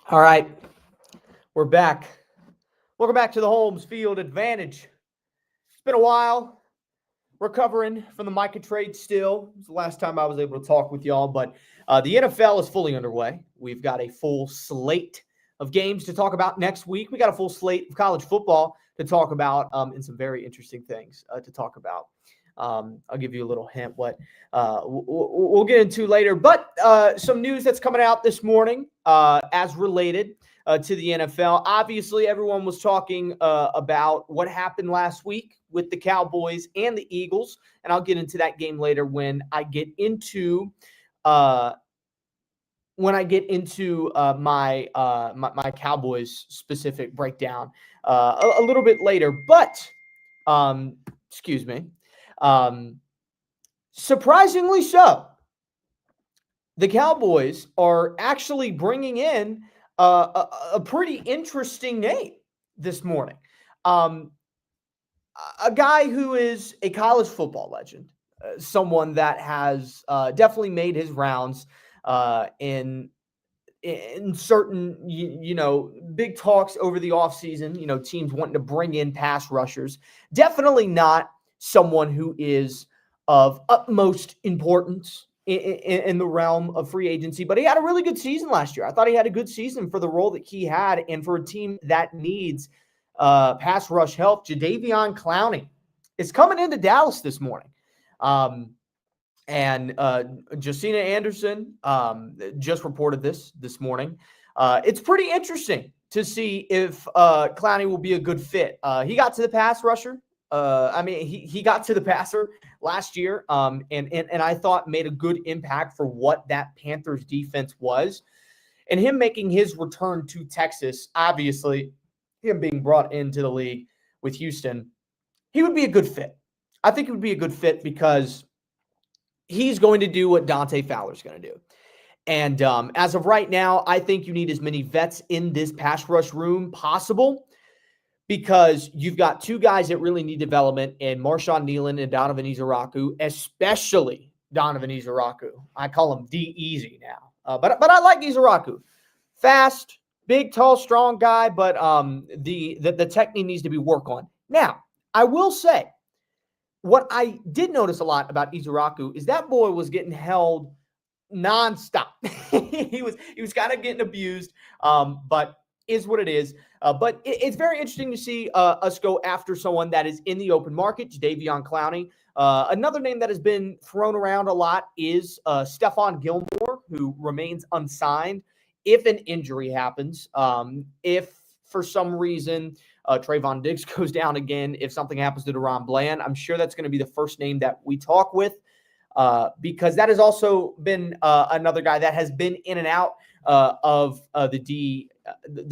All right, we're back. Welcome back to the Holmes Field Advantage. It's been a while. Recovering from the Micah trade still. It was the last time I was able to talk with y'all, but the NFL is fully underway. We've got a full slate of games to talk about next week. We got a full slate of college football to talk about and some very interesting things to talk about. I'll give you a little hint what we'll get into later. But some news that's coming out this morning as related to the NFL. Obviously, everyone was talking about what happened last week with the Cowboys and the Eagles, and I'll get into that game later when I get into my Cowboys specific breakdown a little bit later. But excuse me. Surprisingly so, the Cowboys are actually bringing in a pretty interesting name this morning. A guy who is a college football legend, someone that has definitely made his rounds in certain big talks over the offseason, teams wanting to bring in pass rushers. Definitely not someone who is of utmost importance in the realm of free agency, but he had a really good season last year. I thought he had a good season for the role that he had and for a team that needs pass rush help. Jadeveon Clowney is coming into Dallas this morning. And Josina Anderson just reported this morning. It's pretty interesting to see if Clowney will be a good fit. He got to the pass rusher. He got to the passer last year, and I thought made a good impact for what that Panthers defense was. And him making his return to Texas, obviously, him being brought into the league with Houston, he would be a good fit. I think it would be a good fit because he's going to do what Dante Fowler's going to do. And as of right now, I think you need as many vets in this pass rush room possible because you've got two guys that really need development in Marshawn Nealon and Donovan Izaraku, especially Donovan Izaraku. I call him D-Easy now. But I like Izaraku. Fast, big, tall, strong guy, but the technique needs to be worked on. Now, I will say, what I did notice a lot about Izaraku is that boy was getting held nonstop. he was kind of getting abused, but is what it is. But it's very interesting to see us go after someone that is in the open market, Jadeveon Clowney. Another name that has been thrown around a lot is Stephon Gilmore, who remains unsigned. If an injury happens, if for some reason Trayvon Diggs goes down again, if something happens to DeRon Bland, I'm sure that's going to be the first name that we talk with because that has also been another guy that has been in and out of the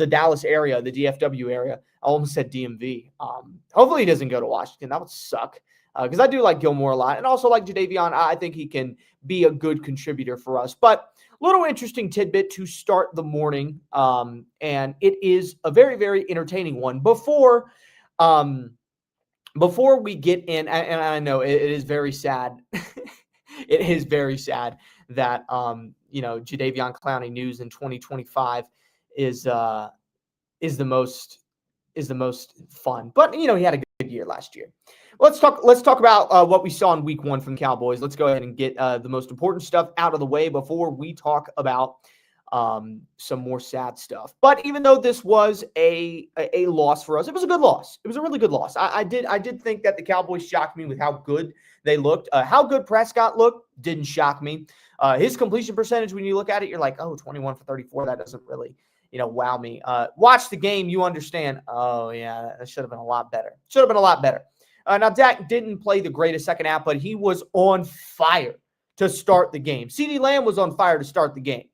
Dallas area, the DFW area. I almost said DMV. Hopefully he doesn't go to Washington. That would suck because I do like Gilmore a lot and also like Jadeveon. I think he can be a good contributor for us. But little interesting tidbit to start the morning, and it is a very, very entertaining one. Before we get in, and I know it is very sad. It is very sad that Jadeveon Clowney news in 2025 is the most fun. But he had a good year last year. Let's talk about what we saw in week 1 from the Cowboys. Let's go ahead and get the most important stuff out of the way before we talk about some more sad stuff. But even though this was a loss for us, it was a good loss. It was a really good loss. I did think that the Cowboys shocked me with how good they looked. How good Prescott looked didn't shock me. His completion percentage, when you look at it, you're like, oh, 21 for 34. That doesn't really wow me. Watch the game, you understand. Oh yeah, that should have been a lot better. Now, Dak didn't play the greatest second half, but he was on fire to start the game. CeeDee Lamb was on fire to start the game.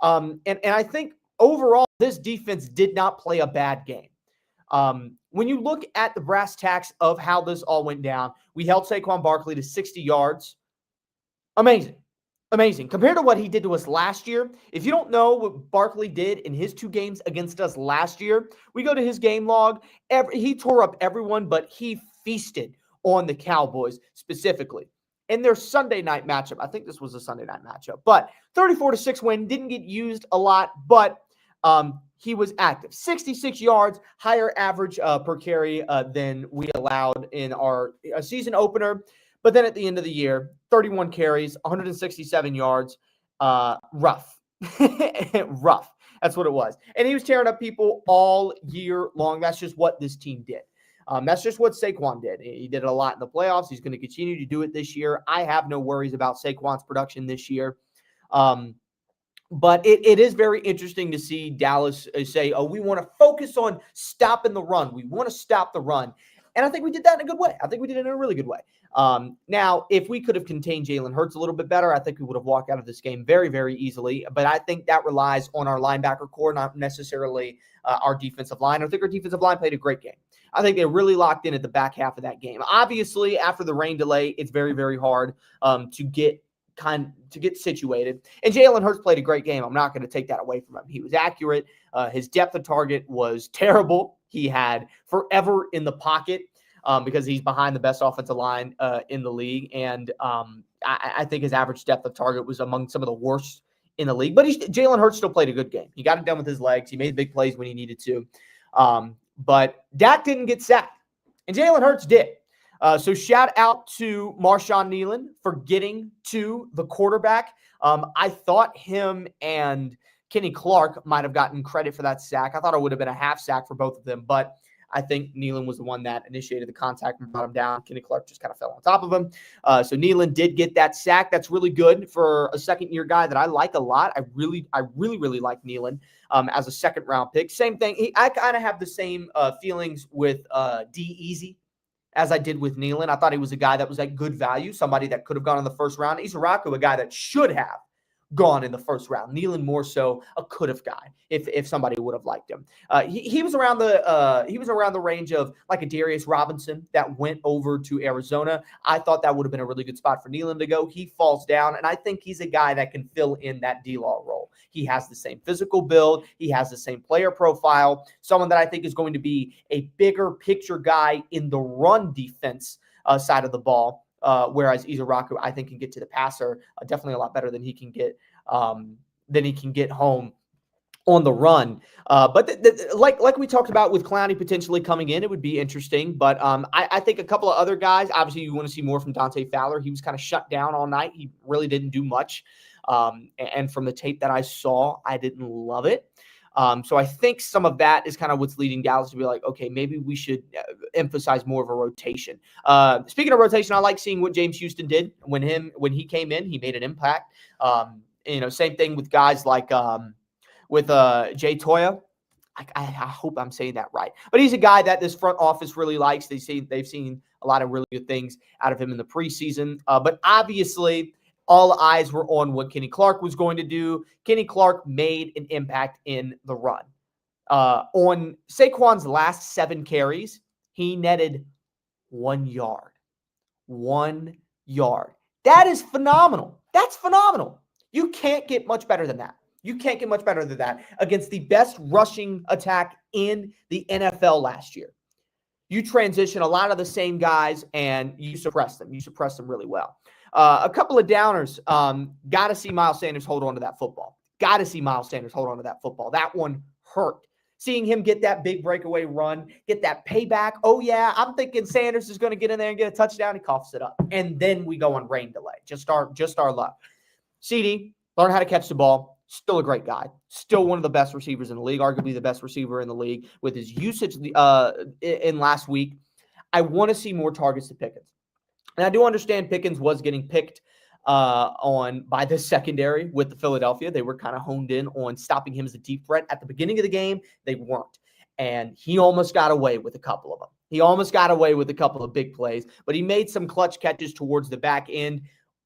And I think overall, this defense did not play a bad game. When you look at the brass tacks of how this all went down, we held Saquon Barkley to 60 yards. Amazing. Compared to what he did to us last year, if you don't know what Barkley did in his 2 games against us last year, we go to his game log. He tore up everyone, but he feasted on the Cowboys specifically. In their Sunday night matchup, I think this was a Sunday night matchup, but 34-6 win, didn't get used a lot, but He was active. 66 yards, higher average per carry than we allowed in our season opener. But then at the end of the year, 31 carries, 167 yards, rough. Rough. That's what it was. And he was tearing up people all year long. That's just what this team did. That's just what Saquon did. He did it a lot in the playoffs. He's going to continue to do it this year. I have no worries about Saquon's production this year. But it is very interesting to see Dallas say, oh, we want to focus on stopping the run. We want to stop the run. And I think we did that in a good way. I think we did it in a really good way. Now, if we could have contained Jalen Hurts a little bit better, I think we would have walked out of this game very, very easily. But I think that relies on our linebacker core, not necessarily our defensive line. I think our defensive line played a great game. I think they really locked in at the back half of that game. Obviously, after the rain delay, it's very, very hard to get situated. And Jalen Hurts played a great game. I'm not going to take that away from him. He was accurate. His depth of target was terrible. He had forever in the pocket because he's behind the best offensive line in the league. And I think his average depth of target was among some of the worst in the league. But Jalen Hurts still played a good game. He got it done with his legs. He made big plays when he needed to. But Dak didn't get sacked. And Jalen Hurts did. So shout out to Marshawn Nealon for getting to the quarterback. I thought him and Kenny Clark might have gotten credit for that sack. I thought it would have been a half sack for both of them, but I think Nealon was the one that initiated the contact and brought him down. Kenny Clark just kind of fell on top of him. So Nealon did get that sack. That's really good for a second-year guy that I like a lot. I really like Nealon as a second-round pick. Same thing. I kind of have the same feelings with D-Easy as I did with Nealon. I thought he was a guy that was at good value, somebody that could have gone in the first round. Izaraku, a guy that should have gone in the first round. Nealon more so a could have guy if somebody would have liked him. He was around the range of like a Darius Robinson that went over to Arizona. I thought that would have been a really good spot for Nealon to go. He falls down, and I think he's a guy that can fill in that D-Law role. He has the same physical build. He has the same player profile. Someone that I think is going to be a bigger picture guy in the run defense side of the ball. Whereas Izaraku, I think, can get to the passer definitely a lot better than he can get home on the run. But like we talked about with Clowney potentially coming in, it would be interesting. But I think a couple of other guys, obviously you want to see more from Dante Fowler. He was kind of shut down all night. He really didn't do much. And from the tape that I saw, I didn't love it. So I think some of that is kind of what's leading Dallas to be like, okay, maybe we should emphasize more of a rotation. Speaking of rotation, I like seeing what James Houston did when he came in. He made an impact. Same thing with guys like with Jay Toya. I hope I'm saying that right. But he's a guy that this front office really likes. They've seen a lot of really good things out of him in the preseason. But obviously, all eyes were on what Kenny Clark was going to do. Kenny Clark made an impact in the run. On Saquon's last 7 carries, he netted 1 yard. 1 yard. That is phenomenal. That's phenomenal. You can't get much better than that. You can't get much better than that against the best rushing attack in the NFL last year. You transition a lot of the same guys and you suppress them. You suppress them really well. A couple of downers. Got to see Miles Sanders hold on to that football. That one hurt. Seeing him get that big breakaway run, get that payback. Oh, yeah, I'm thinking Sanders is going to get in there and get a touchdown. He coughs it up. And then we go on rain delay. Just our luck. CD, learn how to catch the ball. Still a great guy. Still one of the best receivers in the league, arguably the best receiver in the league with his usage in last week. I want to see more targets to Pickens. And I do understand Pickens was getting picked on by the secondary with the Philadelphia. They were kind of honed in on stopping him as a deep threat. At the beginning of the game, they weren't. And he almost got away with a couple of them. He almost got away with a couple of big plays, but he made some clutch catches towards the back end.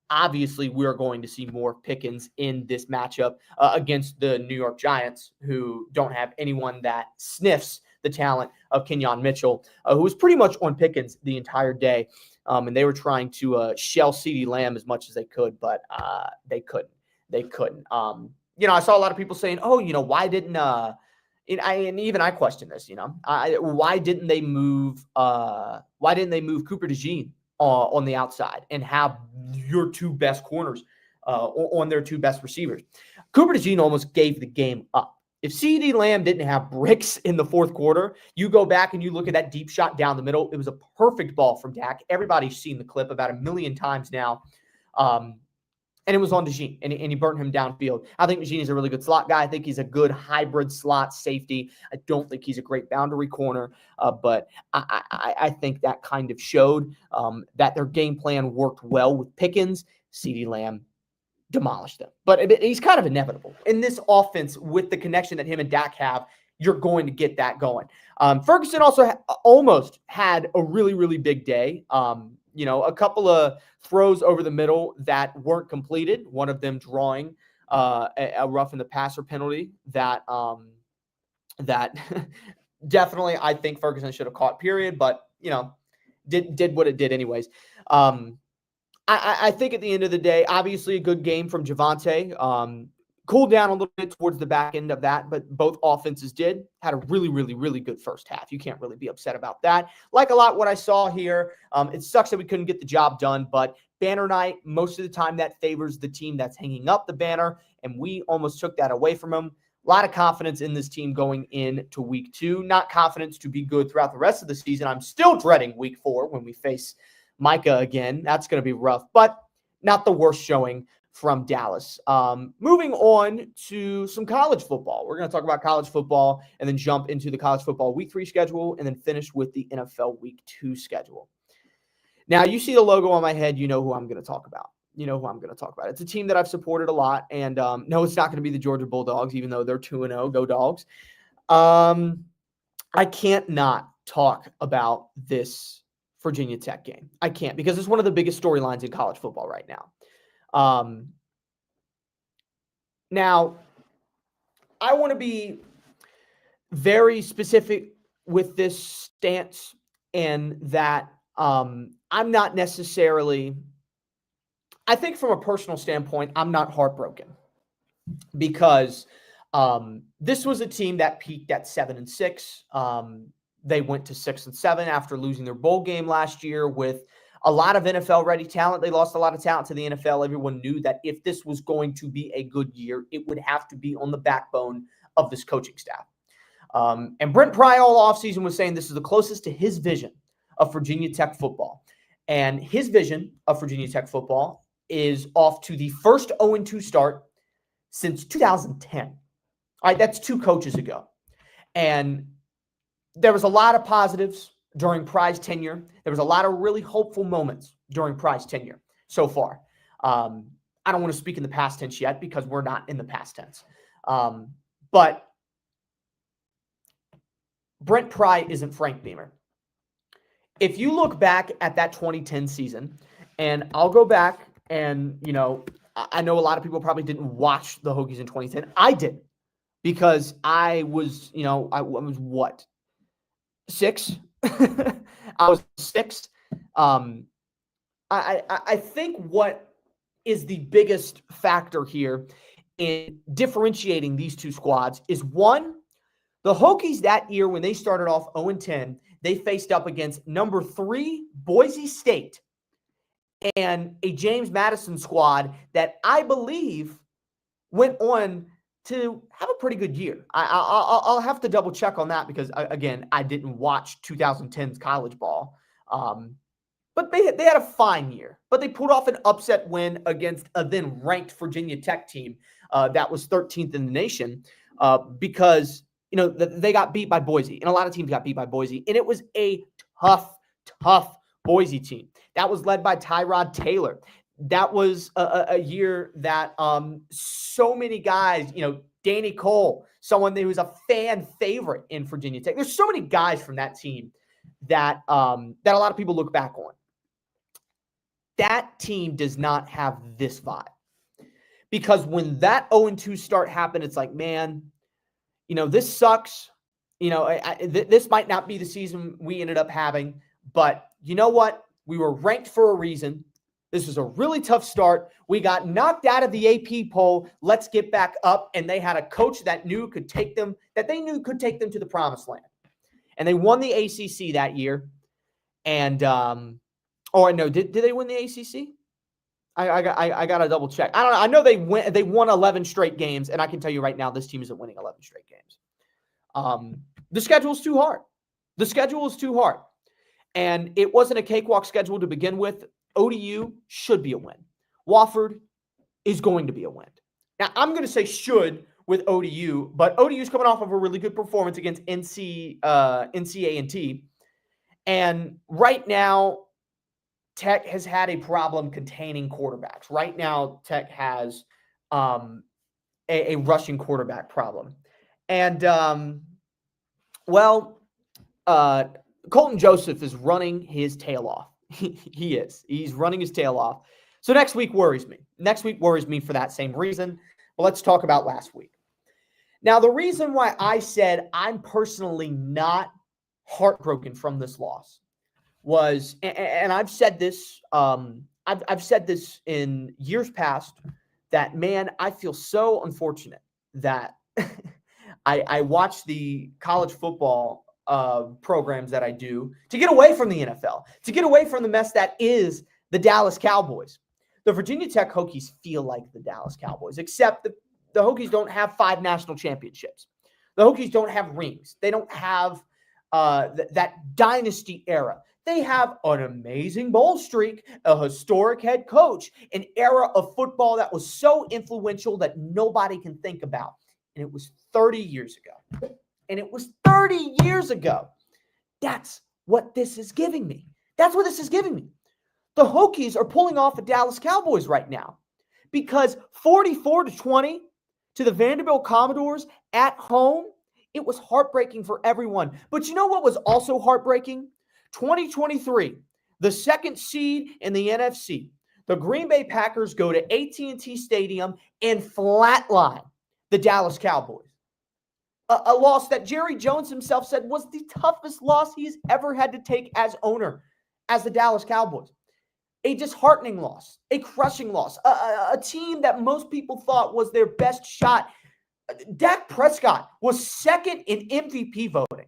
Obviously, we're going to see more Pickens in this matchup against the New York Giants, who don't have anyone that sniffs the talent of Kenyon Mitchell, who was pretty much on Pickens the entire day. And they were trying to shell CeeDee Lamb as much as they could, but they couldn't. I saw a lot of people saying, "Oh, why didn't?" And even I question this. Why didn't they move? Why didn't they move Cooper DeJean on the outside and have your 2 best corners on their 2 best receivers? Cooper DeJean almost gave the game up. If CeeDee Lamb didn't have bricks in the fourth quarter, you go back and you look at that deep shot down the middle. It was a perfect ball from Dak. Everybody's seen the clip about 1,000,000 times now. And it was on DeJean, and he burnt him downfield. I think DeJean is a really good slot guy. I think he's a good hybrid slot safety. I don't think he's a great boundary corner, but I think that kind of showed that their game plan worked well with Pickens. CeeDee Lamb demolished them. But he's kind of inevitable. In this offense, with the connection that him and Dak have, you're going to get that going. Ferguson also almost had a really, really big day. A couple of throws over the middle that weren't completed, one of them drawing a roughing the passer penalty that definitely I think Ferguson should have caught, period, but, did what it did anyways. I think at the end of the day, obviously a good game from Javonte. Cooled down a little bit towards the back end of that, but both offenses had a really, really, really good first half. You can't really be upset about that. Like a lot what I saw here, it sucks that we couldn't get the job done, but banner night, most of the time that favors the team that's hanging up the banner, and we almost took that away from them. A lot of confidence in this team going into week 2. Not confidence to be good throughout the rest of the season. I'm still dreading week 4 when we face Micah again. That's going to be rough, but not the worst showing from Dallas. Moving on to some college football. We're going to talk about college football and then jump into the college football week 3 schedule and then finish with the NFL week 2 schedule. Now, you see the logo on my head, you know who I'm going to talk about. It's a team that I've supported a lot, and no, it's not going to be the Georgia Bulldogs, even though they're 2-0. Go Dogs. I can't not talk about this Virginia Tech game. I can't, because it's one of the biggest storylines in college football right now. Now, I want to be very specific with this stance, and that I'm not necessarily, I think from a personal standpoint, I'm not heartbroken, because this was a team that peaked at 7-6. They went to 6-7 after losing their bowl game last year with a lot of NFL-ready talent. They lost a lot of talent to the NFL. Everyone knew that if this was going to be a good year, it would have to be on the backbone of this coaching staff. And Brent Pry all offseason was saying this is the closest to his vision of Virginia Tech football. And his vision of Virginia Tech football is off to the first 0-2 start since 2010. All right, that's 2 coaches ago. And there was a lot of positives during Pry's tenure. There was a lot of really hopeful moments during Pry's tenure so far. I don't want to speak in the past tense yet, because we're not in the past tense. But Brent Pry isn't Frank Beamer. If you look back at that 2010 season, and I'll go back and, I know a lot of people probably didn't watch the Hokies in 2010. I did, because I was, I was what? 6? I was 6. I think what is the biggest factor here in differentiating these two squads is, one, the Hokies that year, when they started off 0-10, they faced up against number 3 Boise State and a James Madison squad that I believe went on to have a pretty good year. I'll have to double check on that, because, again, I didn't watch 2010's college ball. But they had a fine year. But they pulled off an upset win against a then ranked Virginia Tech team that was 13th in the nation, because, they got beat by Boise. And a lot of teams got beat by Boise. And it was a tough Boise team. That was led by Tyrod Taylor. That was a year that so many guys, Danny Cole, someone who was a fan favorite in Virginia Tech. There's so many guys from that team that that a lot of people look back on. That team does not have this vibe, because when that 0-2 start happened, it's like, man, this sucks. This might not be the season we ended up having, but you know what? We were ranked for a reason. This was a really tough start. We got knocked out of the AP poll. Let's get back up. And they had a coach that they knew could take them to the promised land. And they won the ACC that year. And, did they win the ACC? I got to double check. I don't know. I know they won 11 straight games, and I can tell you right now, this team isn't winning 11 straight games. The schedule's too hard. The schedule is too hard. And it wasn't a cakewalk schedule to begin with. ODU should be a win. Wofford is going to be a win. Now, I'm going to say should with ODU, but ODU is coming off of a really good performance against NCA&T. And right now, Tech has had a problem containing quarterbacks. Right now, Tech has a rushing quarterback problem. And, Colton Joseph is running his tail off. He is. He's running his tail off. So next week worries me. Next week worries me for that same reason. But let's talk about last week. Now, the reason why I said I'm personally not heartbroken from this loss was, and I've said this, I've said this in years past, that, man, I feel so unfortunate that I watch the college football programs that I do to get away from the NFL, to get away from the mess that is the Dallas Cowboys. The Virginia Tech Hokies feel like the Dallas Cowboys, except the Hokies don't have 5 national championships. The Hokies don't have rings. They don't have that dynasty era. They have an amazing bowl streak, a historic head coach, an era of football that was so influential that nobody can think about. And it was 30 years ago. And it was 30 years ago. That's what this is giving me. That's what this is giving me. The Hokies are pulling off the Dallas Cowboys right now because 44-20 to the Vanderbilt Commodores at home, it was heartbreaking for everyone. But you know what was also heartbreaking? 2023, the second seed in the NFC. The Green Bay Packers go to AT&T Stadium and flatline the Dallas Cowboys. A loss that Jerry Jones himself said was the toughest loss he's ever had to take as owner, as the Dallas Cowboys. A disheartening loss, a crushing loss, a team that most people thought was their best shot. Dak Prescott was second in MVP voting.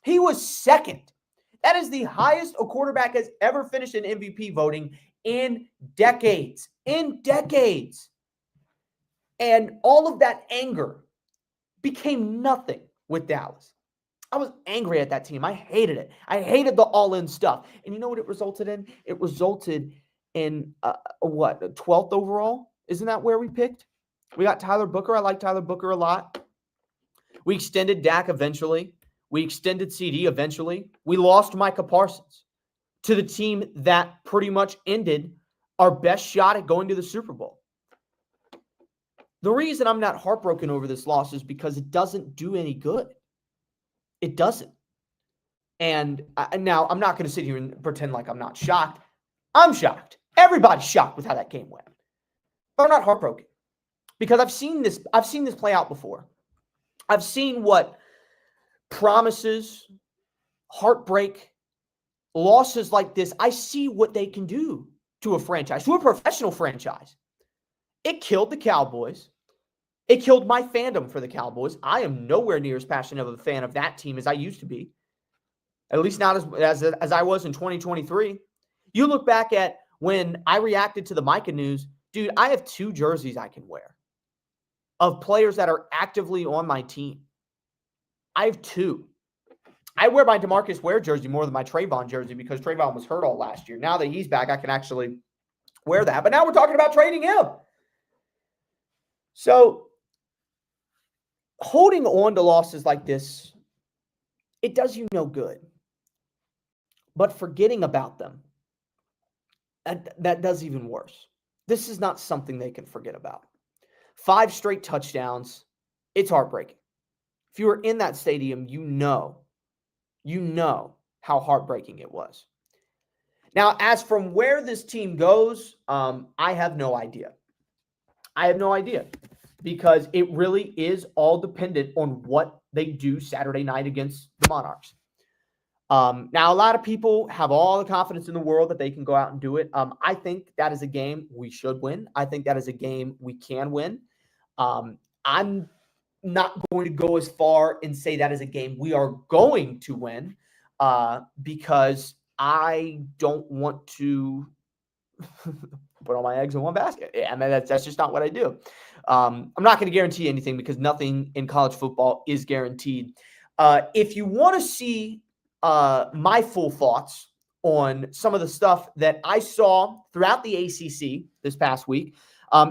He was second. That is the highest a quarterback has ever finished in MVP voting in decades. In decades. And all of that anger became nothing with Dallas. I was angry at that team. I hated it. I hated the all-in stuff. And you know what it resulted in? It resulted in, 12th overall? Isn't that where we picked? We got Tyler Booker. I like Tyler Booker a lot. We extended Dak eventually. We extended CD eventually. We lost Micah Parsons to the team that pretty much ended our best shot at going to the Super Bowl. The reason I'm not heartbroken over this loss is because it doesn't do any good. It doesn't. And now I'm not going to sit here and pretend like I'm not shocked. I'm shocked. Everybody's shocked with how that game went. But I'm not heartbroken because I've seen this play out before. I've seen what promises, heartbreak, losses like this, I see what they can do to a franchise, to a professional franchise. It killed the Cowboys. It killed my fandom for the Cowboys. I am nowhere near as passionate of a fan of that team as I used to be, at least not as I was in 2023. You look back at when I reacted to the Micah news, dude, I have 2 jerseys I can wear of players that are actively on my team. I have 2. I wear my DeMarcus Ware jersey more than my Trayvon jersey because Trayvon was hurt all last year. Now that he's back, I can actually wear that. But now we're talking about trading him. So holding on to losses like this, it does you no good. But forgetting about them, that does even worse. This is not something they can forget about. 5 straight touchdowns, it's heartbreaking. If you were in that stadium, you know how heartbreaking it was. Now, as from where this team goes, I have no idea. I have no idea because it really is all dependent on what they do Saturday night against the Monarchs. Now, a lot of people have all the confidence in the world that they can go out and do it. I think that is a game we should win. I think that is a game we can win. I'm not going to go as far and say that is a game we are going to win because I don't want to put all my eggs in one basket. Yeah, I mean, that's just not what I do. I'm not going to guarantee anything because nothing in college football is guaranteed. If you want to see my full thoughts on some of the stuff that I saw throughout the ACC this past week,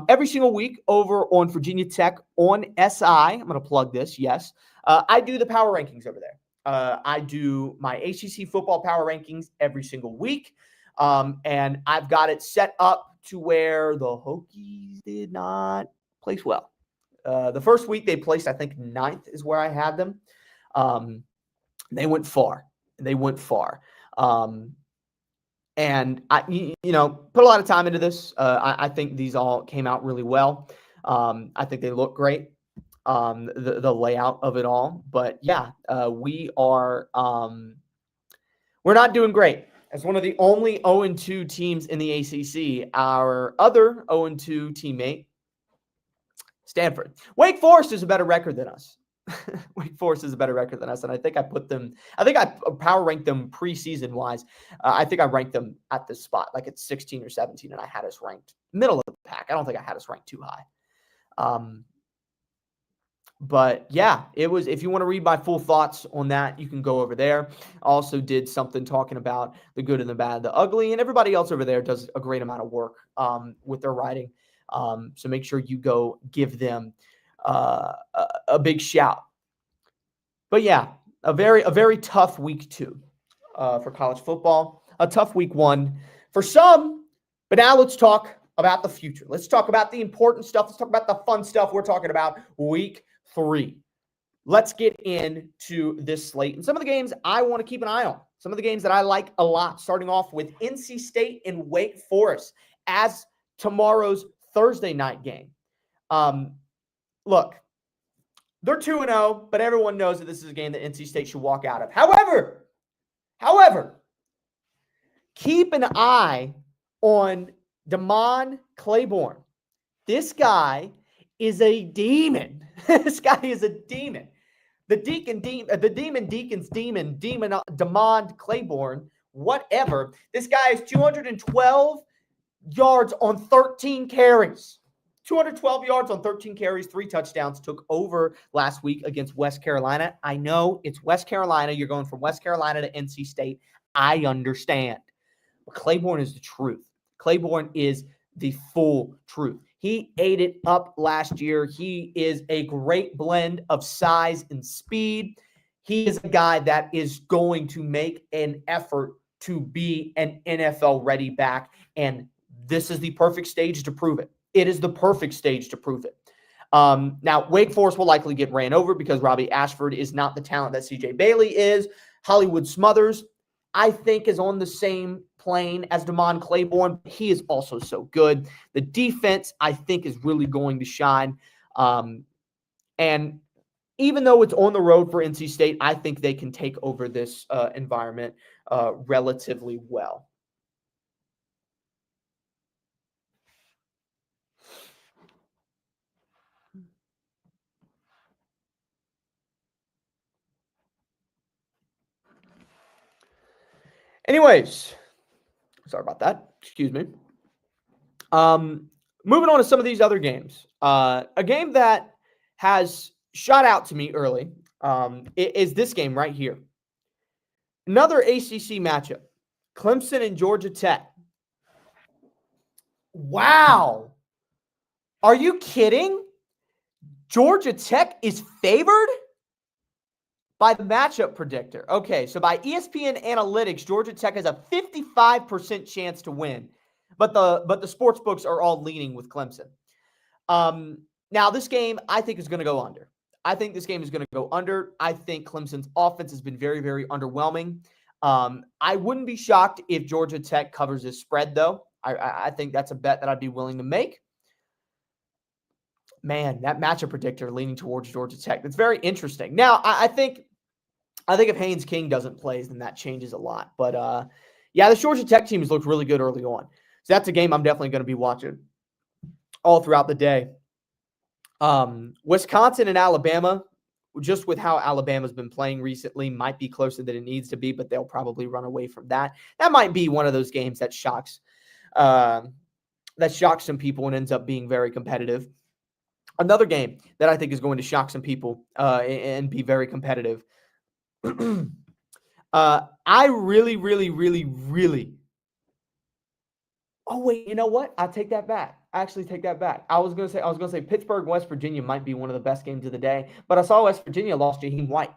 every single week over on Virginia Tech on SI, I'm going to plug this, yes. I do the power rankings over there. I do my ACC football power rankings every single week. And I've got it set up to where the Hokies did not place well. The first week they placed, I think, 9th is where I had them. They went far. And I, put a lot of time into this. I think these all came out really well. I think they look great. The layout of it all, but yeah, we're not doing great. As one of the only 0-2 teams in the ACC, our other 0-2 teammate, Stanford. Wake Forest is a better record than us. Wake Forest is a better record than us, and I think I power ranked them preseason wise. I think I ranked them at this spot, like at 16 or 17, and I had us ranked middle of the pack. I don't think I had us ranked too high. But yeah, it was, if you want to read my full thoughts on that, you can go over there. Also did something talking about the good and the bad, the ugly, and everybody else over there does a great amount of work with their writing. So make sure you go give them a big shout. But yeah, a very tough week 2 for college football, a tough week 1 for some. But now let's talk about the future. Let's talk about the important stuff. Let's talk about the fun stuff. We're talking about week 3. Let's get into this slate and some of the games I want to keep an eye on. Some of the games that I like a lot, starting off with NC State and Wake Forest as tomorrow's Thursday night game. Look, they're 2-0, but everyone knows that this is a game that NC State should walk out of. However, keep an eye on Damon Claiborne. This guy is a demon. This guy is a demon. The demon, Damon Claiborne, whatever. This guy is 212 yards on 13 carries. 212 yards on 13 carries, 3 touchdowns, took over last week against West Carolina. I know it's West Carolina. You're going from West Carolina to NC State. I understand. But Claiborne is the truth. Claiborne is the full truth. He ate it up last year. He is a great blend of size and speed. He is a guy that is going to make an effort to be an NFL-ready back, and this is the perfect stage to prove it. It is the perfect stage to prove it. Now, Wake Forest will likely get ran over because Robbie Ashford is not the talent that CJ Bailey is. Hollywood Smothers, I think, is on the same plane as Damon Claiborne. He is also so good. The defense, I think, is really going to shine. And even though it's on the road for NC State, I think they can take over this environment relatively well. Anyways, sorry about that. Excuse me. Moving on to some of these other games. A game that has shot out to me early is this game right here. Another ACC matchup. Clemson and Georgia Tech. Wow. Are you kidding? Georgia Tech is favored by the matchup predictor. Okay, so by ESPN Analytics, Georgia Tech has a 55% chance to win, but the sports books are all leaning with Clemson. Now, this game, I think, is going to go under. I think this game is going to go under. I think Clemson's offense has been very, very underwhelming. I wouldn't be shocked if Georgia Tech covers this spread, though. I think that's a bet that I'd be willing to make. Man, that matchup predictor leaning towards Georgia Tech. That's very interesting. Now, I think if Haynes King doesn't play, then that changes a lot. But, yeah, the Georgia Tech team has looked really good early on. So that's a game I'm definitely going to be watching all throughout the day. Wisconsin and Alabama, just with how Alabama's been playing recently, might be closer than it needs to be, but they'll probably run away from that. That might be one of those games that shocks that shocks some people and ends up being very competitive. Another game that I think is going to shock some people and be very competitive. I really, really, really, really. Oh wait, you know what? I take that back. I actually take that back. I was gonna say Pittsburgh, West Virginia might be one of the best games of the day, but I saw West Virginia lost Jaheim White,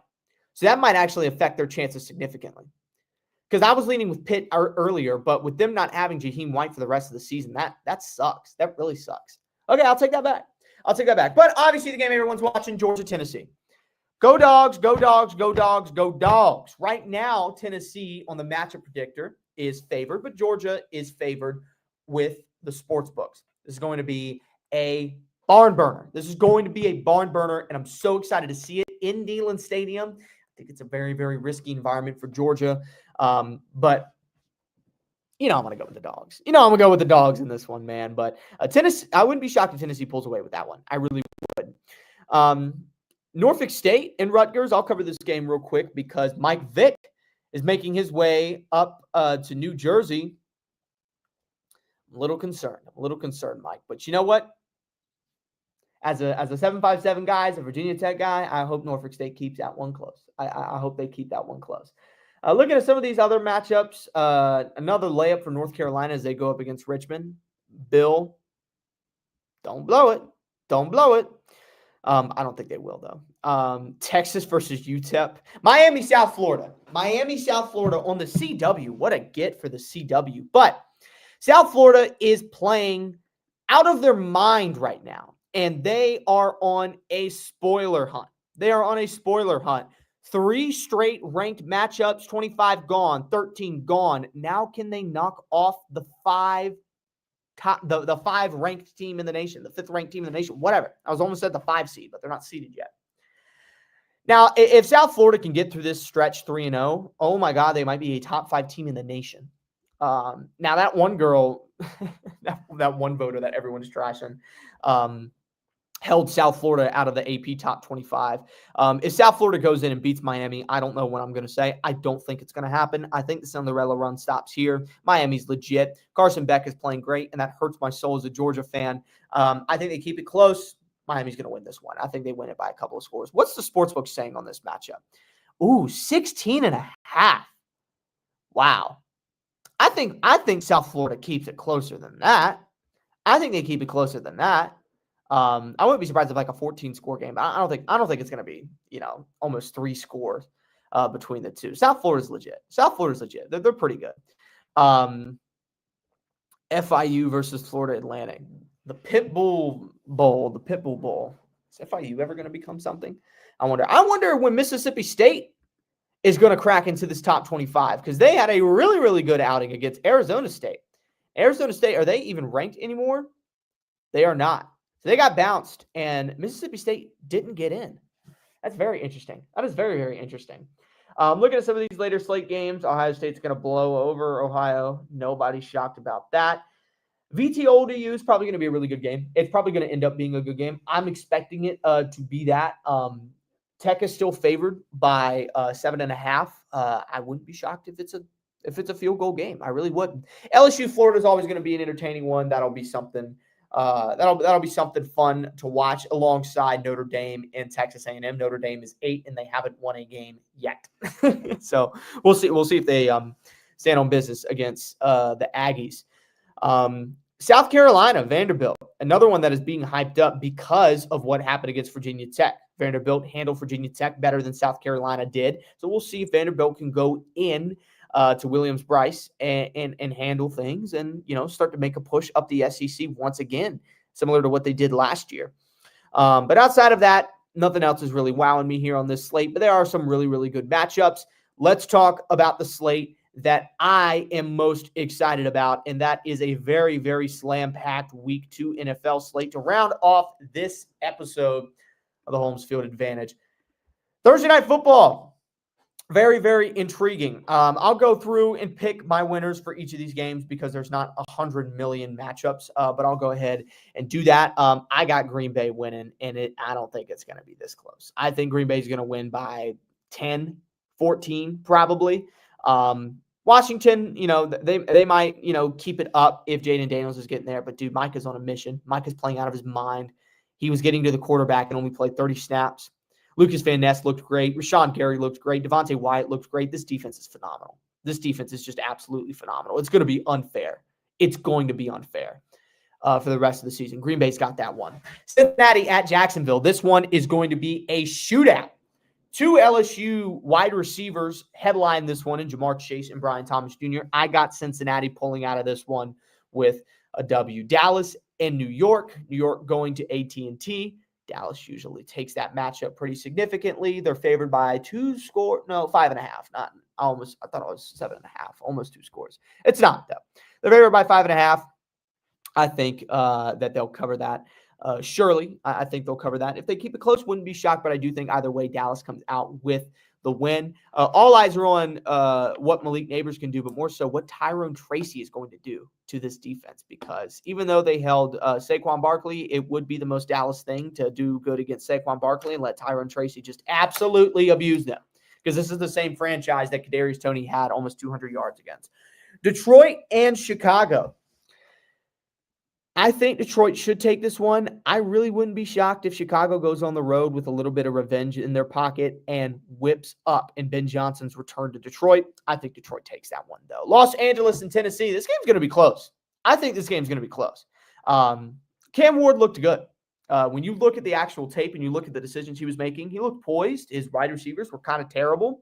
so that might actually affect their chances significantly. Because I was leaning with Pitt earlier, but with them not having Jaheim White for the rest of the season, that sucks. That really sucks. Okay, I'll take that back. I'll take that back. But obviously, the game everyone's watching, Georgia, Tennessee. Go Dogs, go Dogs, go Dogs, go Dogs. Right now, Tennessee on the matchup predictor is favored, but Georgia is favored with the sports books. This is going to be a barn burner. This is going to be a barn burner, and I'm so excited to see it in Neyland Stadium. I think it's a very, very risky environment for Georgia, but I'm going to go with the Dogs. I'm going to go with the Dogs in this one, man. But Tennessee, I wouldn't be shocked if Tennessee pulls away with that one. I really would. Norfolk State and Rutgers. I'll cover this game real quick because Mike Vick is making his way up to New Jersey. I'm a little concerned, Mike. But you know what? As a 757 guy, as a Virginia Tech guy, I hope Norfolk State keeps that one close. I hope they keep that one close. Looking at some of these other matchups, another layup for North Carolina as they go up against Richmond. Bill, don't blow it. Don't blow it. I don't think they will, though. Texas versus UTEP. Miami, South Florida. Miami, South Florida on the CW. What a get for the CW. But South Florida is playing out of their mind right now, and they are on a spoiler hunt. They are on a spoiler hunt. 3 straight ranked matchups, 25 gone, 13 gone. Now can they knock off the 5 ranked team in the nation, the 5th ranked team in the nation, whatever. I was almost at the 5 seed, but they're not seeded yet. Now, if South Florida can get through this stretch 3-0, oh my God, they might be a top 5 team in the nation. Now that one girl, that one voter that everyone's trashing, held South Florida out of the AP top 25. If South Florida goes in and beats Miami, I don't know what I'm going to say. I don't think it's going to happen. I think the Cinderella run stops here. Miami's legit. Carson Beck is playing great, and that hurts my soul as a Georgia fan. I think they keep it close. Miami's going to win this one. I think they win it by a couple of scores. What's the sportsbook saying on this matchup? Ooh, 16.5. Wow. I think South Florida keeps it closer than that. I think they keep it closer than that. I wouldn't be surprised if like a 14-score game. I don't think it's going to be, almost 3 scores between the two. South Florida's legit. They're pretty good. FIU versus Florida Atlantic. The Pitbull Bowl. Is FIU ever going to become something? I wonder when Mississippi State is going to crack into this top 25 because they had a really, really good outing against Arizona State. Arizona State, are they even ranked anymore? They are not. So they got bounced, and Mississippi State didn't get in. That's very interesting. That is very, very interesting. Looking at some of these later slate games, Ohio State's going to blow over Ohio. Nobody's shocked about that. VT-ODU is probably going to be a really good game. It's probably going to end up being a good game. I'm expecting it to be that. Tech is still favored by 7.5. I wouldn't be shocked if it's a field goal game. I really wouldn't. LSU Florida is always going to be an entertaining one. That'll be something. That'll be something fun to watch alongside Notre Dame and Texas A&M. Notre Dame is 8 and they haven't won a game yet. So we'll see. We'll see if they stand on business against the Aggies. South Carolina, Vanderbilt, another one that is being hyped up because of what happened against Virginia Tech. Vanderbilt handled Virginia Tech better than South Carolina did. So we'll see if Vanderbilt can go in to Williams-Brice and handle things and, start to make a push up the SEC once again, similar to what they did last year. But outside of that, nothing else is really wowing me here on this slate, but there are some really, really good matchups. Let's talk about the slate that I am most excited about, and that is a very, very slam-packed Week 2 NFL slate to round off this episode of the Holmes Field Advantage. Thursday Night Football, very, very intriguing. I'll go through and pick my winners for each of these games because there's not 100 million matchups, but I'll go ahead and do that. I got Green Bay winning, and I don't think it's going to be this close. I think Green Bay is going to win by 10, 14 probably. Washington, they might, keep it up if Jaden Daniels is getting there. But, dude, Micah's on a mission. Micah's playing out of his mind. He was getting to the quarterback and only played 30 snaps. Lucas Van Ness looked great. Rashawn Gary looked great. Devontae Wyatt looked great. This defense is phenomenal. This defense is just absolutely phenomenal. It's going to be unfair. It's going to be unfair for the rest of the season. Green Bay's got that one. Cincinnati at Jacksonville. This one is going to be a shootout. Two LSU wide receivers headline this one in Jamar Chase and Brian Thomas Jr. I got Cincinnati pulling out of this one with a W. Dallas and New York. New York going to AT&T. Dallas usually takes that matchup pretty significantly. They're favored by 5.5. Not almost. I thought it was 7.5. Almost 2 scores. It's not, though. They're favored by 5.5. I think that they'll cover that. Surely, I think they'll cover that. If they keep it close, wouldn't be shocked, but I do think either way, Dallas comes out with the win. All eyes are on what Malik Neighbors can do, but more so what Tyrone Tracy is going to do to this defense, because even though they held Saquon Barkley, it would be the most Dallas thing to do good against Saquon Barkley and let Tyrone Tracy just absolutely abuse them, because this is the same franchise that Kadarius Toney had almost 200 yards against. Detroit and Chicago. I think Detroit should take this one. I really wouldn't be shocked if Chicago goes on the road with a little bit of revenge in their pocket and whips up in Ben Johnson's return to Detroit. I think Detroit takes that one, though. Los Angeles and Tennessee. This game's going to be close. I think this game's going to be close. Cam Ward looked good. When you look at the actual tape and you look at the decisions he was making, he looked poised. His wide receivers were kind of terrible.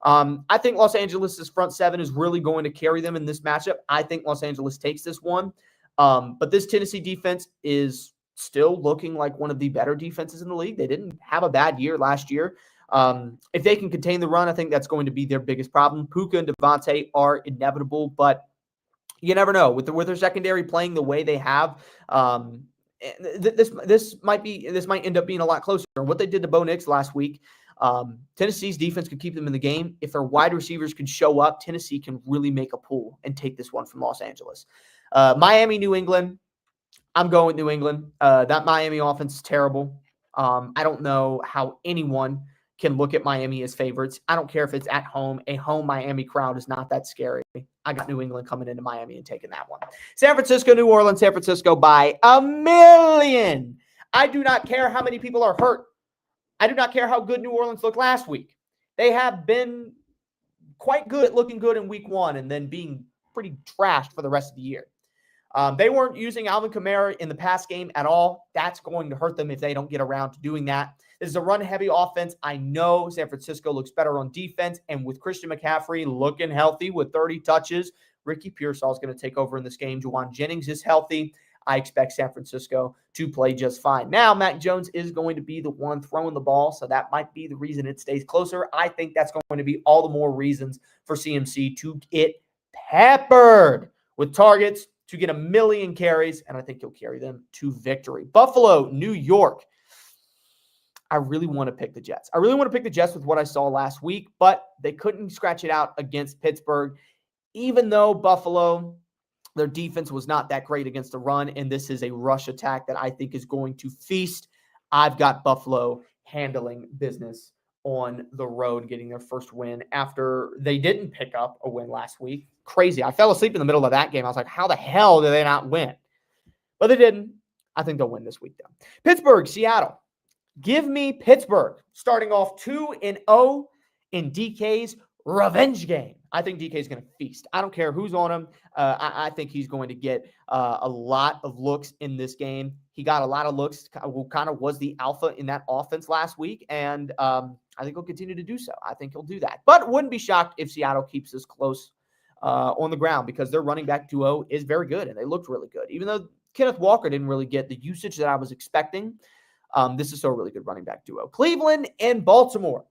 I think Los Angeles' front seven is really going to carry them in this matchup. I think Los Angeles takes this one. But this Tennessee defense is still looking like one of the better defenses in the league. They didn't have a bad year last year. If they can contain the run, I think that's going to be their biggest problem. Puka and Devontae are inevitable, but you never know. With their secondary playing the way they have, this might end up being a lot closer. What they did to Bo Nix last week, Tennessee's defense could keep them in the game. If their wide receivers could show up, Tennessee can really make a pull and take this one from Los Angeles. Miami, New England. I'm going with New England. That Miami offense is terrible. I don't know how anyone can look at Miami as favorites. I don't care if it's at home. A home Miami crowd is not that scary. I got New England coming into Miami and taking that one. San Francisco, New Orleans. San Francisco by 1 million. I do not care how many people are hurt. I do not care how good New Orleans looked last week. They have been quite good at looking good in week 1 and then being pretty trashed for the rest of the year. They weren't using Alvin Kamara in the pass game at all. That's going to hurt them if they don't get around to doing that. This is a run-heavy offense. I know San Francisco looks better on defense, and with Christian McCaffrey looking healthy with 30 touches, Ricky Pearsall is going to take over in this game. Juwan Jennings is healthy. I expect San Francisco to play just fine. Now, Mac Jones is going to be the one throwing the ball, so that might be the reason it stays closer. I think that's going to be all the more reasons for CMC to get peppered with targets, to get 1 million carries, and I think he'll carry them to victory. Buffalo, New York. I really want to pick the Jets. I really want to pick the Jets with what I saw last week, but they couldn't scratch it out against Pittsburgh, even though Buffalo, their defense was not that great against the run, and this is a rush attack that I think is going to feast. I've got Buffalo handling business on the road, getting their first win after they didn't pick up a win last week. Crazy. I fell asleep in the middle of that game. I was like, how the hell did they not win? But they didn't. I think they'll win this week, though. Pittsburgh, Seattle. Give me Pittsburgh starting off 2-0 in DK's revenge game. I think DK is going to feast. I don't care who's on him. I think he's going to get a lot of looks in this game. He got a lot of looks, kind of was the alpha in that offense last week, and I think he'll continue to do so. I think he'll do that. But wouldn't be shocked if Seattle keeps this close on the ground, because their running back duo is very good, and they looked really good. Even though Kenneth Walker didn't really get the usage that I was expecting, this is still a really good running back duo. Cleveland and Baltimore.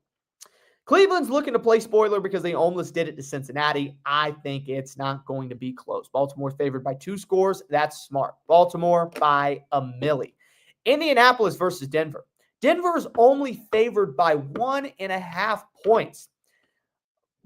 Cleveland's looking to play spoiler because they almost did it to Cincinnati. I think it's not going to be close. Baltimore's favored by 2 scores. That's smart. Baltimore by 1 million. Indianapolis versus Denver. Denver is only favored by 1.5 points.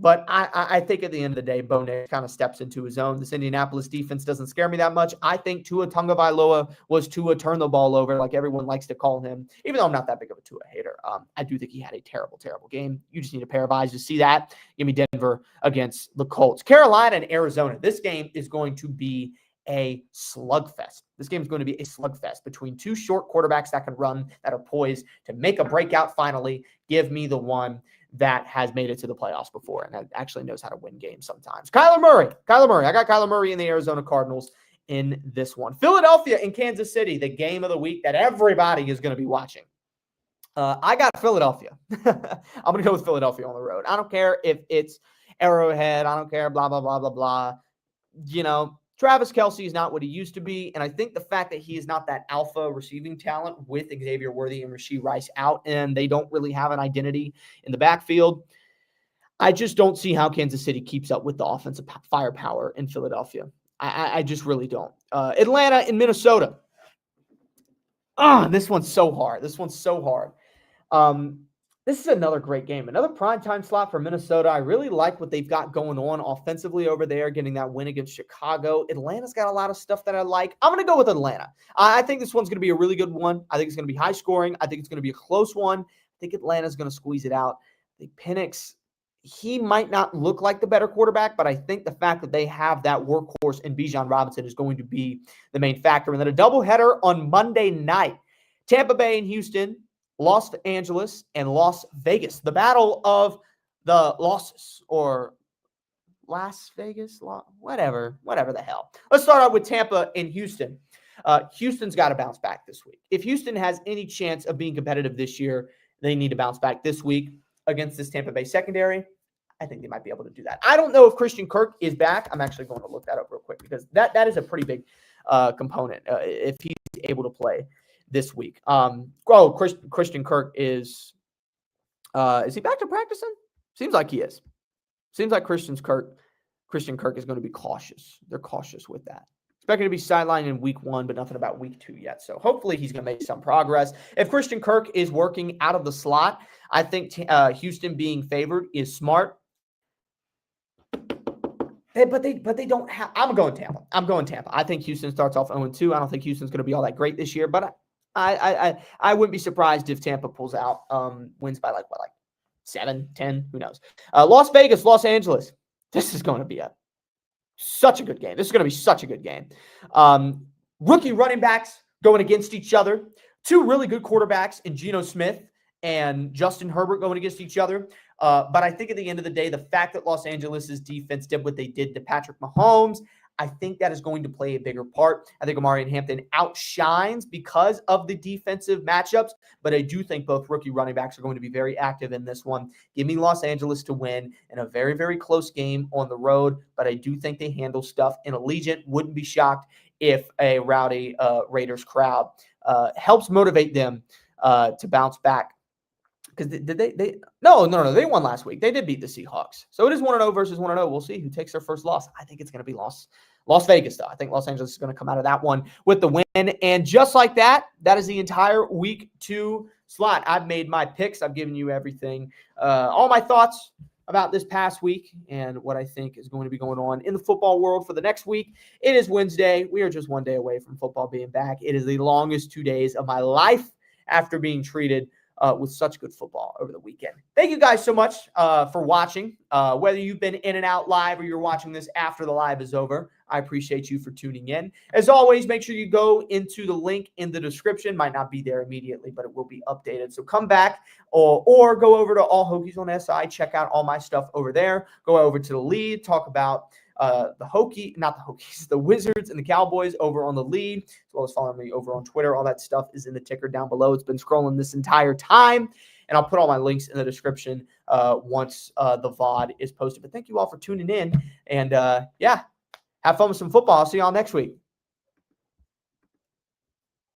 But I think at the end of the day, Bo Nix kind of steps into his own. This Indianapolis defense doesn't scare me that much. I think Tua Tagovailoa was Tua turn the ball over, like everyone likes to call him, even though I'm not that big of a Tua hater. I do think he had a terrible, terrible game. You just need a pair of eyes to see that. Give me Denver against the Colts. Carolina and Arizona. This game is going to be a slugfest. This game is going to be a slugfest between two short quarterbacks that can run, that are poised to make a breakout finally. Give me the one that has made it to the playoffs before and that actually knows how to win games sometimes. Kyler Murray. I got Kyler Murray in the Arizona Cardinals in this one. Philadelphia and Kansas City, the game of the week that everybody is going to be watching. I got Philadelphia. I'm going to go with Philadelphia on the road. I don't care if it's Arrowhead. I don't care, blah, blah, blah, blah, blah. You know, Travis Kelce is not what he used to be, and I think the fact that he is not that alpha receiving talent with Xavier Worthy and Rashee Rice out, and they don't really have an identity in the backfield, I just don't see how Kansas City keeps up with the offensive firepower in Philadelphia. I just really don't. Atlanta and Minnesota. This one's so hard. This is another great game. Another primetime slot for Minnesota. I really like what they've got going on offensively over there, getting that win against Chicago. Atlanta's got a lot of stuff that I like. I'm going to go with Atlanta. I think this one's going to be a really good one. I think it's going to be high scoring. I think it's going to be a close one. I think Atlanta's going to squeeze it out. I think Penix, he might not look like the better quarterback, but I think the fact that they have that workhorse in Bijan Robinson is going to be the main factor. And then a doubleheader on Monday night. Tampa Bay and Houston, Los Angeles, and Las Vegas. The battle of the losses, or Las Vegas, whatever the hell. Let's start out with Tampa and Houston. Houston's got to bounce back this week. If Houston has any chance of being competitive this year, they need to bounce back this week against this Tampa Bay secondary. I think they might be able to do that. I don't know if Christian Kirk is back. I'm actually going to look that up real quick because that is a pretty big component if he's able to play this week. Christian Kirk is he back to practicing? Seems like he is. Seems like Christian Kirk is going to be cautious. They're cautious with that. Expected to be sidelined in week 1, but nothing about week 2 yet. So hopefully he's going to make some progress. If Christian Kirk is working out of the slot, I think Houston being favored is smart. But they don't have. I'm going Tampa. I think Houston starts off 0-2. I don't think Houston's going to be all that great this year, but I wouldn't be surprised if Tampa pulls out, wins by like 7, 10, who knows. Las Vegas, Los Angeles. This is going to be such a good game. This is going to be such a good game. Rookie running backs going against each other. Two really good quarterbacks in Geno Smith and Justin Herbert going against each other. But I think at the end of the day, the fact that Los Angeles' defense did what they did to Patrick Mahomes, I think that is going to play a bigger part. I think Omarion Hampton outshines because of the defensive matchups, but I do think both rookie running backs are going to be very active in this one. Give me Los Angeles to win in a very, very close game on the road, but I do think they handle stuff in Allegiant. Wouldn't be shocked if a rowdy Raiders crowd helps motivate them to bounce back. Because No, they won last week. They did beat the Seahawks. So it is 1-0 versus 1-0. We'll see who takes their first loss. I think it's going to be Las Vegas, though. I think Los Angeles is going to come out of that one with the win. And just like that, that is the entire week 2 slot. I've made my picks. I've given you everything, all my thoughts about this past week and what I think is going to be going on in the football world for the next week. It is Wednesday. We are just one day away from football being back. It is the longest 2 days of my life after being treated with such good football over the weekend. Thank you guys so much for watching. Whether you've been in and out live or you're watching this after the live is over, I appreciate you for tuning in. As always, make sure you go into the link in the description. Might not be there immediately, but it will be updated. So come back or go over to All Hokies on SI. Check out all my stuff over there. Go over to the lead. Talk about the Wizards and the Cowboys over on the lead, as well as following me over on Twitter. All that stuff is in the ticker down below. It's been scrolling this entire time, and I'll put all my links in the description once the VOD is posted. But thank you all for tuning in, and have fun with some football. I'll see y'all next week.